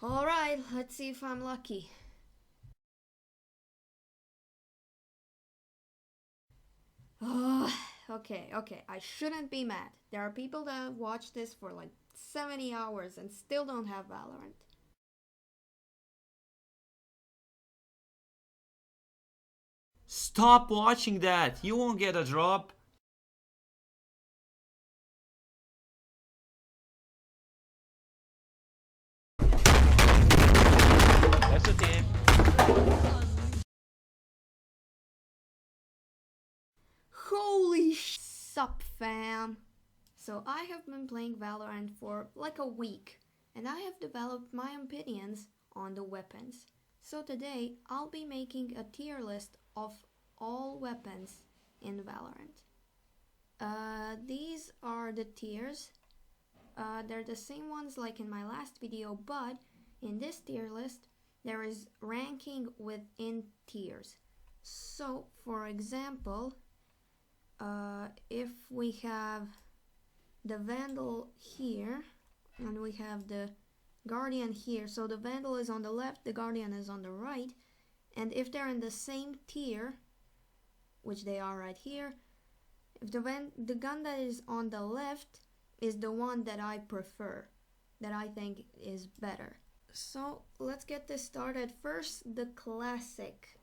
Alright, let's see if I'm lucky. Oh, okay, I shouldn't be mad. There are people that have watched this for like 70 hours and still don't have Valorant. Stop watching that! You won't get a drop. That's the team. Holy Sup Fam! So I have been playing Valorant for like a week, and I have developed my opinions on the weapons. So today I'll be making a tier list of all weapons in Valorant. These are the tiers. They're the same ones like in my last video, but in this tier list there is ranking within tiers. So for example, if we have the Vandal here and we have the Guardian here, so the Vandal is on the left, the Guardian is on the right, and if they're in the same tier, which they are right here, if the gun that is on the left is the one that I prefer, that I think is better. So let's get this started. First, the classic.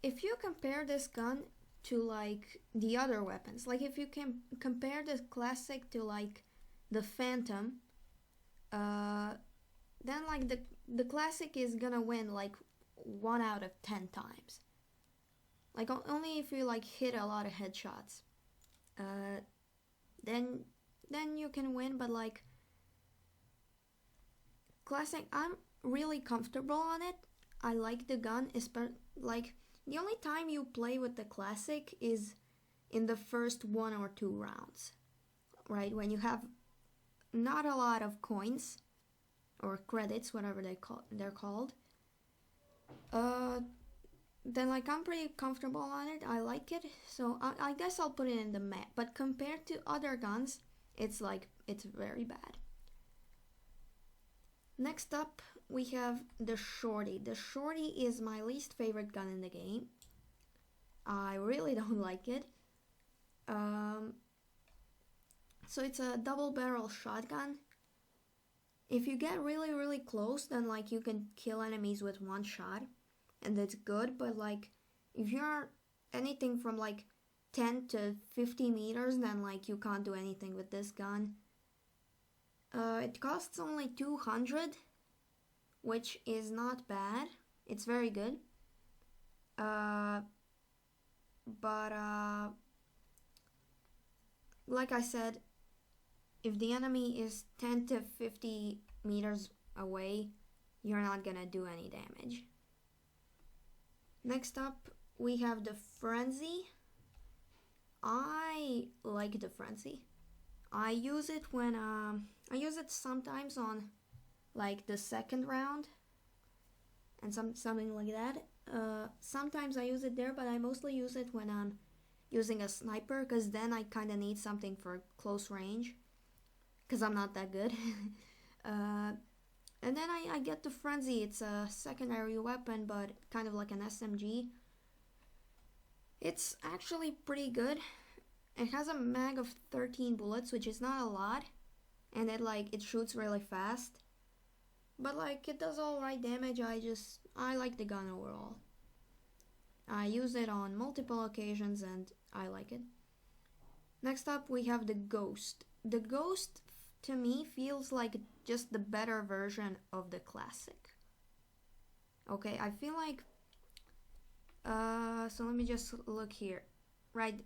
If you compare this gun to like the other weapons, like if you can compare the classic to like the Phantom, then like the classic is gonna win like 1 out of 10 times. Like only if you like hit a lot of headshots, then you can win. But like classic, I'm really comfortable on it. I like the gun, like the only time you play with the classic is in the first 1 or 2 rounds, right? When you have not a lot of coins or credits, whatever they're called. Then like I'm pretty comfortable on it. I like it, so I guess I'll put it in the map. But compared to other guns, it's very bad. Next up, we have the Shorty. The Shorty is my least favorite gun in the game. I really don't like it. So it's a double barrel shotgun. If you get really close, then like you can kill enemies with 1 shot, and that's good. But like if you're anything from like 10 to 50 meters, then like you can't do anything with this gun. It costs only 200, which is not bad. It's very good. But like I said, if the enemy is 10 to 50 meters away, you're not gonna do any damage. Next up, we have the Frenzy. I like the Frenzy. I use it when I use it sometimes on like the second round and something like that. Sometimes I use it there, but I mostly use it when I'm using a sniper, because then I kind of need something for close range, because I'm not that good. And then I get the Frenzy. It's a secondary weapon, but kind of like an SMG. It's actually pretty good. It has a mag of 13 bullets, which is not a lot, and it shoots really fast. But like it does alright damage. I like the gun overall. I use it on multiple occasions and I like it. Next up, we have the Ghost. The Ghost to me feels like just the better version of the classic. Okay, I feel like so let me just look here. Right,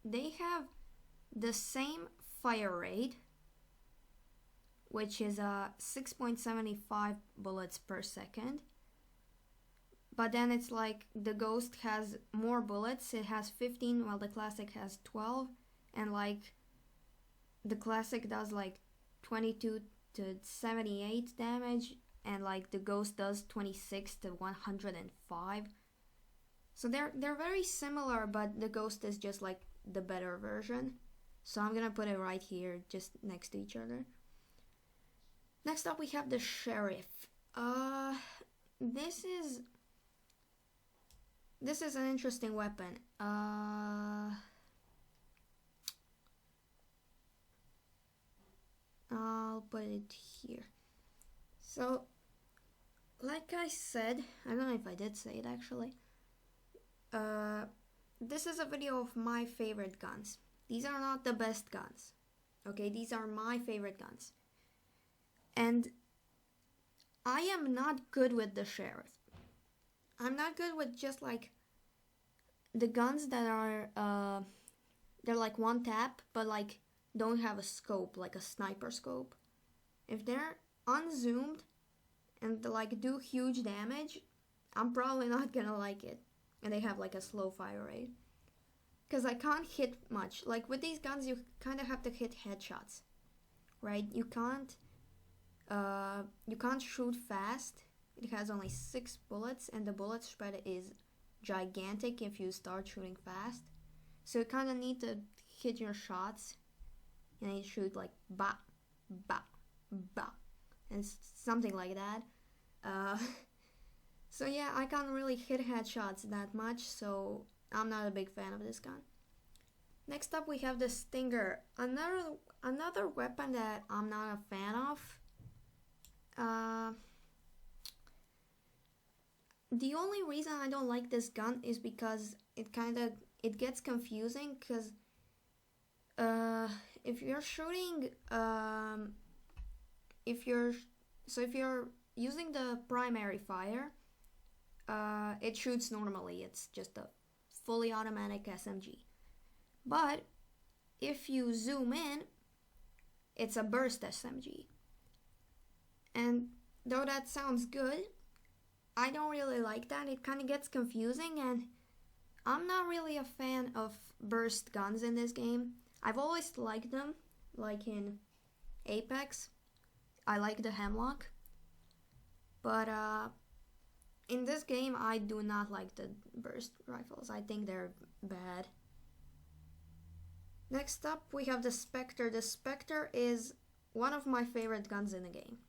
they have the same fire rate, which is 6.75 bullets per second. But then it's like the Ghost has more bullets. It has 15 while the classic has 12, and like the classic does like 22 to 78 damage, and like the Ghost does 26 to 105. So they're very similar, but the Ghost is just like the better version. So I'm gonna put it right here, just next to each other. Next up we have the sheriff. This is an interesting weapon. I'll put it here. So, like I said, I don't know if I did say it actually. This is a video of my favorite guns. These are not the best guns. Okay, these are my favorite guns. And I am not good with the sheriff. I'm not good with just like the guns that are they're like one tap but like don't have a scope, like a sniper scope. If they're unzoomed and they like do huge damage, I'm probably not gonna like it. And they have like a slow fire rate. Cause I can't hit much. Like with these guns you kinda have to hit headshots. Right? You can't shoot fast. It has only 6 bullets and the bullet spread is gigantic if you start shooting fast. So you kinda need to hit your shots and you shoot like ba, ba, ba, and something like that. So yeah, I can't really hit headshots that much, so I'm not a big fan of this gun. Next up we have the Stinger, another weapon that I'm not a fan of. The only reason I don't like this gun is because it gets confusing, because if you're shooting if you're using the primary fire, it shoots normally. It's just a fully automatic SMG. But if you zoom in, it's a burst SMG. And though that sounds good, I don't really like that. It kind of gets confusing, and I'm not really a fan of burst guns in this game. I've always liked them, like in Apex. I like the Hemlock. But in this game, I do not like the burst rifles. I think they're bad. Next up, we have the Spectre. The Spectre is one of my favorite guns in the game.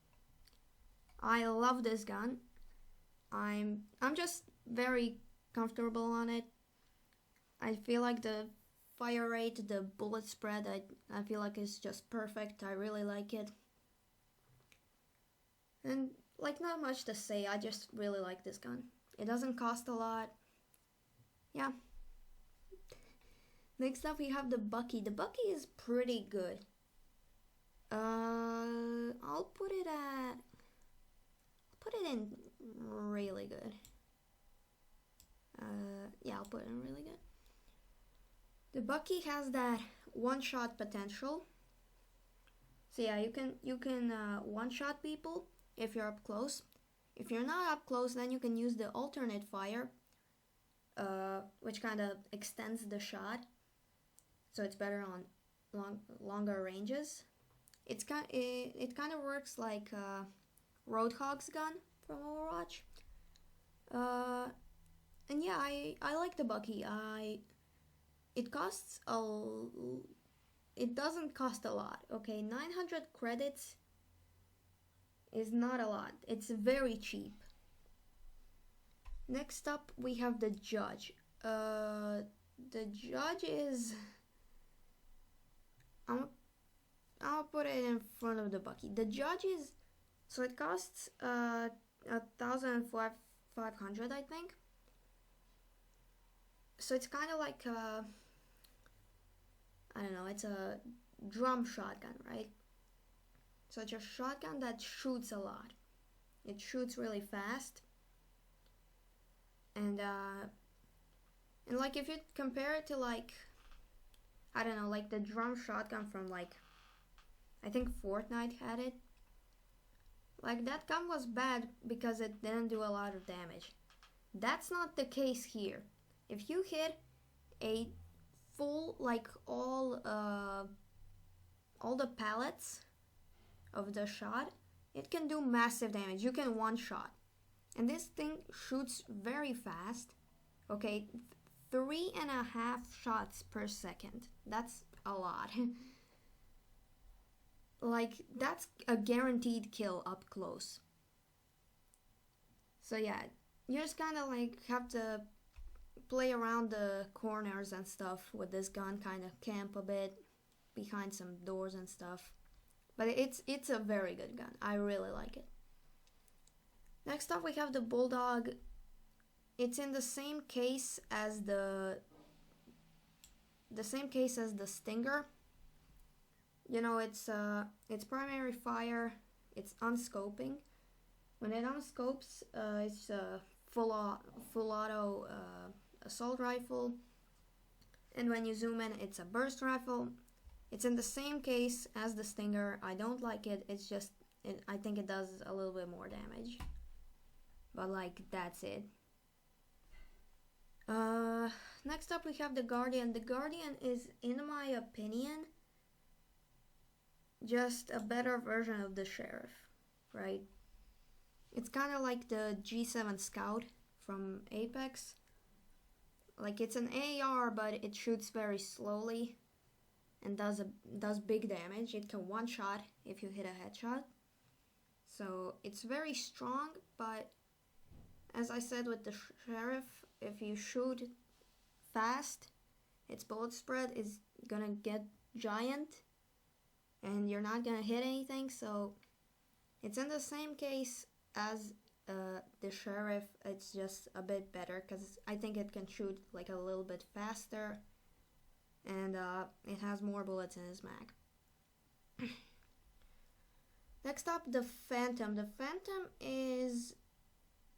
I love this gun. I'm just very comfortable on it. I feel like the fire rate, the bullet spread, I feel like it's just perfect. I really like it. And like, not much to say, I just really like this gun. It doesn't cost a lot. Yeah. Next up we have the Bucky. The Bucky is pretty good. I'll put it in really good. Yeah, I'll put it in really good. The Bucky has that one-shot potential. So yeah, you can one-shot people if you're up close. If you're not up close, then you can use the alternate fire, which kind of extends the shot, so it's better on longer ranges. It kind of works like Roadhog's gun from Overwatch. And yeah, I like the Bucky. It doesn't cost a lot. Okay, 900 credits is not a lot. It's very cheap. Next up we have the Judge. The Judge is, I'll put it in front of the Bucky. The Judge is, so it costs 1,500, I think. So it's kind of like I don't know, it's a drum shotgun, right? So it's a shotgun that shoots a lot. It shoots really fast. And like if you compare it to like, I don't know, like the drum shotgun from like, I think Fortnite had it. Like that gun was bad because it didn't do a lot of damage. That's not the case here. If you hit a full, like all the pallets of the shot, it can do massive damage. You can one shot. And this thing shoots very fast. Okay, 3.5 shots per second. That's a lot. like that's a guaranteed kill up close. So yeah, you just kind of like have to play around the corners and stuff with this gun, kind of camp a bit behind some doors and stuff. But it's a very good gun. I really like it. Next up we have the Bulldog. It's in the same case as the Stinger. You know, it's primary fire. It's unscoping. When it unscopes, it's a full auto assault rifle, and when you zoom in, it's a burst rifle. It's in the same case as the Stinger. I don't like it. It's just I think it does a little bit more damage, but like that's it. Next up we have the Guardian. The Guardian is, in my opinion, just a better version of the Sheriff, right? It's kind of like the G7 Scout from Apex. Like, it's an AR, but it shoots very slowly and does big damage. It can one-shot if you hit a headshot. So it's very strong, but as I said with the Sheriff, if you shoot fast, its bullet spread is gonna get giant and you're not gonna hit anything. So it's in the same case as the Sheriff. It's just a bit better because I think it can shoot like a little bit faster, and it has more bullets in its mag. Next up, the Phantom. The Phantom is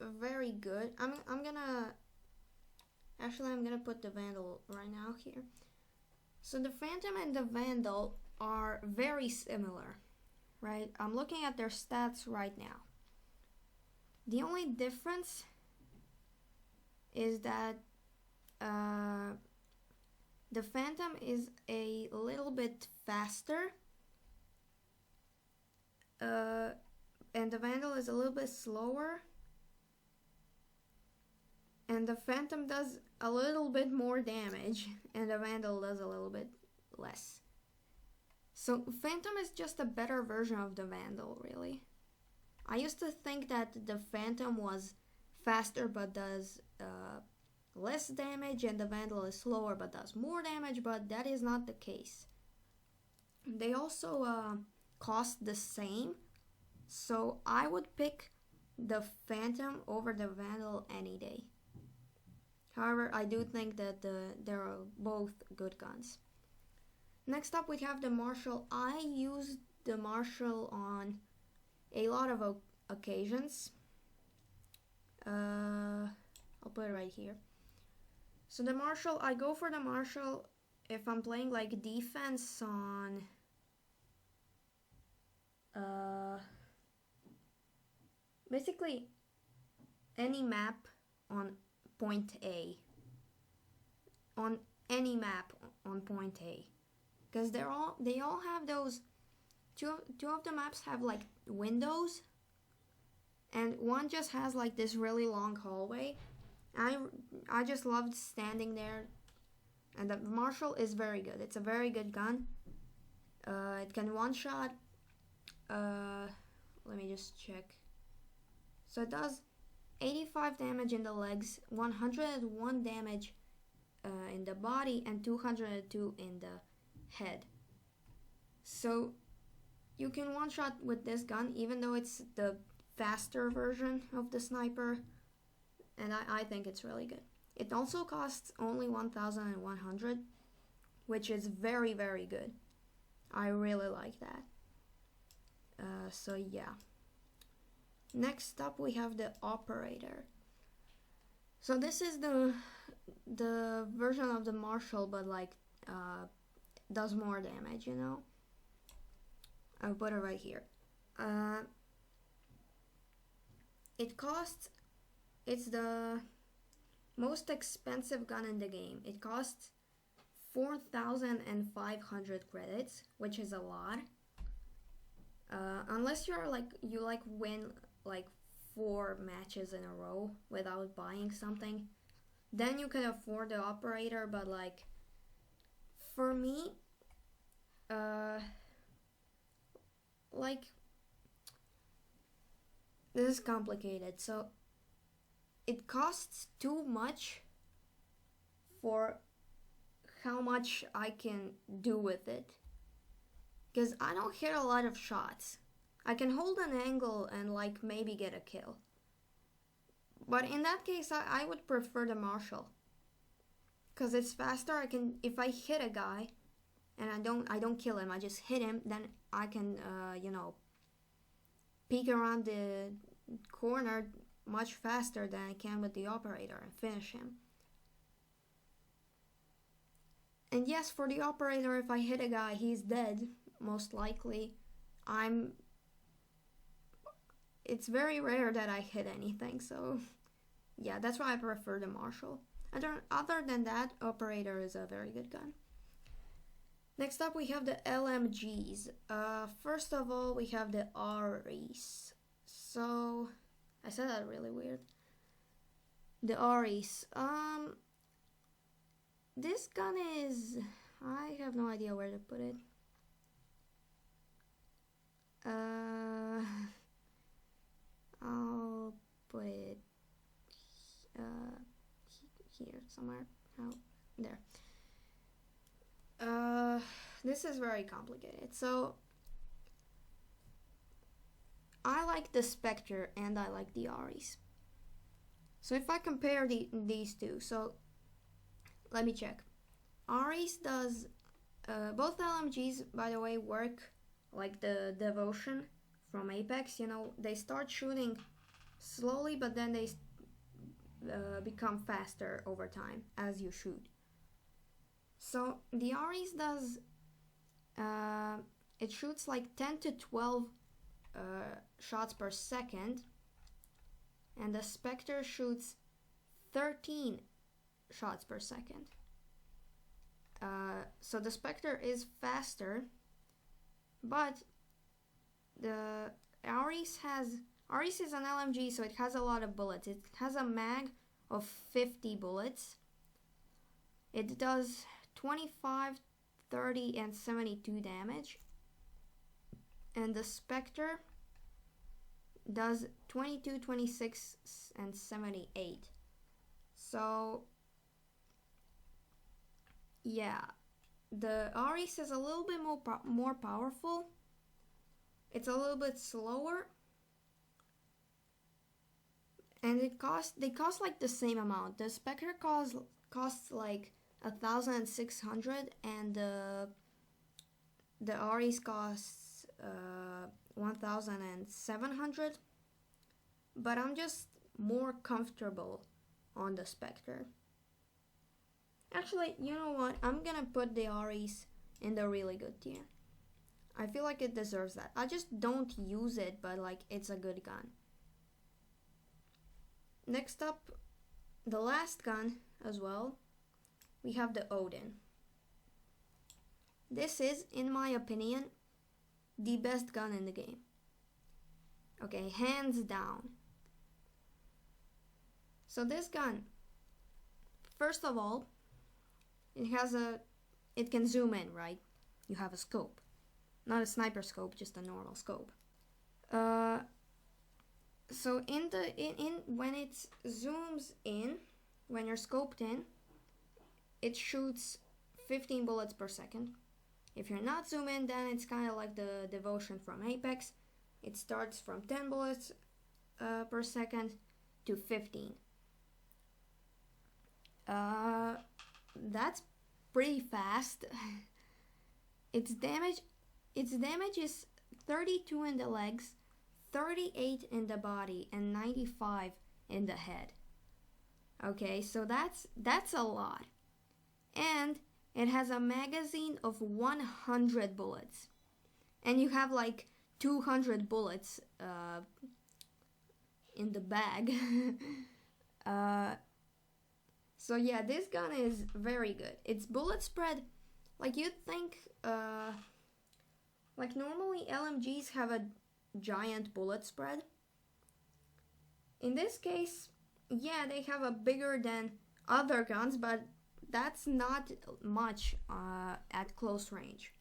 very good. I'm gonna put the Vandal right now here. So the Phantom and the Vandal are very similar, right? I'm looking at their stats right now. The only difference is that the Phantom is a little bit faster, and the Vandal is a little bit slower, and the Phantom does a little bit more damage, and the Vandal does a little bit less. So Phantom is just a better version of the Vandal, really. I used to think that the Phantom was faster but does less damage, and the Vandal is slower but does more damage, but that is not the case. They also cost the same, so I would pick the Phantom over the Vandal any day. However, I do think that they're both good guns. Next up we have the Marshall. I used the Marshall on a lot of occasions. I'll put it right here. So the Marshall, I go for the Marshall if I'm playing like defense on basically any map on point A. On any map on point A. Because they all have those two of the maps have like windows, and one just has like this really long hallway. I just loved standing there, and the Marshall is very good. It's a very good gun. It can one shot. Let me just check. So it does 85 damage in the legs, 101 damage in the body, and 202 in the head. So you can one shot with this gun, even though it's the faster version of the sniper, and I think it's really good. It also costs only 1,100, which is very, very good. I really like that. So yeah. Next up we have the Operator. So this is the version of the Marshall, but like does more damage, you know. I'll put it right here. It's the most expensive gun in the game. It costs 4,500 credits, which is a lot. Unless you win like 4 matches in a row without buying something, then you can afford the Operator. But like for me, like, this is complicated. So it costs too much for how much I can do with it. Because I don't hit a lot of shots. I can hold an angle and like maybe get a kill. But in that case, I would prefer the Marshall. Because it's faster. I can, if I hit a guy and I don't kill him, I just hit him, then I can, peek around the corner much faster than I can with the operator and finish him. And yes, for the operator, if I hit a guy, he's dead, most likely. It's very rare that I hit anything, so yeah, that's why I prefer the Marshall. Other than that, operator is a very good gun. Next up, we have the LMGs. First of all, we have the REs. So, I said that really weird. The REs. This gun is... I have no idea where to put it. I'll put it here somewhere. Oh, there. This is very complicated. So I like the Spectre and I like the Ares. So if I compare these two, so let me check. Ares does both LMGs, by the way, work like the Devotion from Apex. You know, they start shooting slowly, but then they become faster over time as you shoot. So the Ares does, it shoots like 10 to 12 shots per second, and the Spectre shoots 13 shots per second. So the Spectre is faster, but the Ares is an LMG, so it has a lot of bullets. It has a mag of 50 bullets. It does 25, 30, and 72 damage. And the Spectre does 22, 26, and 78. So, yeah, the Ares is a little bit more powerful. It's a little bit slower. And they cost like the same amount. The Spectre costs like 1,600, and the Ares costs 1,700. But I'm just more comfortable on the Spectre. Actually, you know what? I'm gonna put the Ares in the really good tier. I feel like it deserves that. I just don't use it, but like it's a good gun. Next up, the last gun as well, we have the Odin. This is, in my opinion, the best gun in the game. Okay, hands down. So this gun, first of all, it can zoom in, right? You have a scope. Not a sniper scope, just a normal scope. So when it zooms in, when you're scoped in, it shoots 15 bullets per second. If you're not zoomed in, then it's kind of like the Devotion from Apex. It starts from 10 bullets per second to 15. That's pretty fast. Its damage is 32 in the legs, 38 in the body, and 95 in the head. Okay, so that's a lot. And it has a magazine of 100 bullets. And you have like 200 bullets in the bag. So yeah, this gun is very good. Its bullet spread, like you'd think, like normally LMGs have a giant bullet spread. In this case, yeah, they have a bigger than other guns, but that's not much at close range.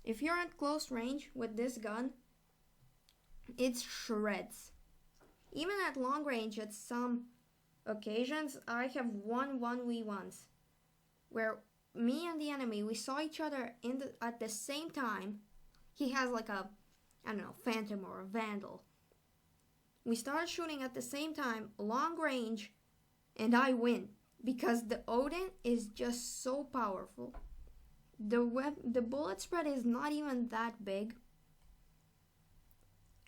If you're at close range with this gun, It shreds. Even at long range, at some occasions, I have won 1v1s where me and the enemy, we saw each other at the same time. He has like a, I don't know, phantom or a vandal. We started shooting at the same time, long range, and I win because the Odin is just so powerful. The bullet spread is not even that big.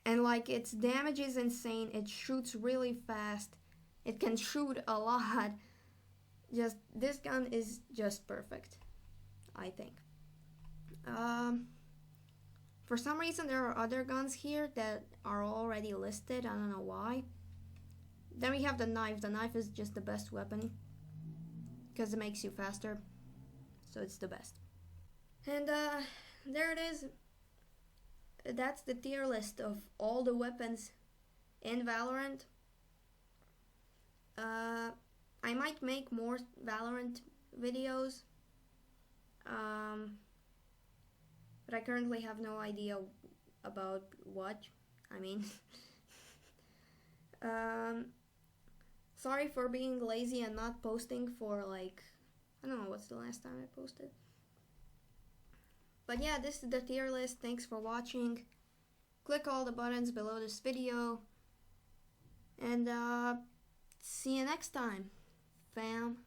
And like its damage is insane. It shoots really fast. It can shoot a lot. Just this gun is just perfect, I think. For some reason there are other guns here that are already listed. I don't know why. Then we have the knife. The knife is just the best weapon because it makes you faster. So it's the best. And there it is. That's the tier list of all the weapons in Valorant. I might make more Valorant videos, but I currently have no idea about what. I mean, sorry for being lazy and not posting for like, I don't know what's the last time I posted. But yeah, this is the tier list. Thanks for watching. Click all the buttons below this video. And see you next time, fam.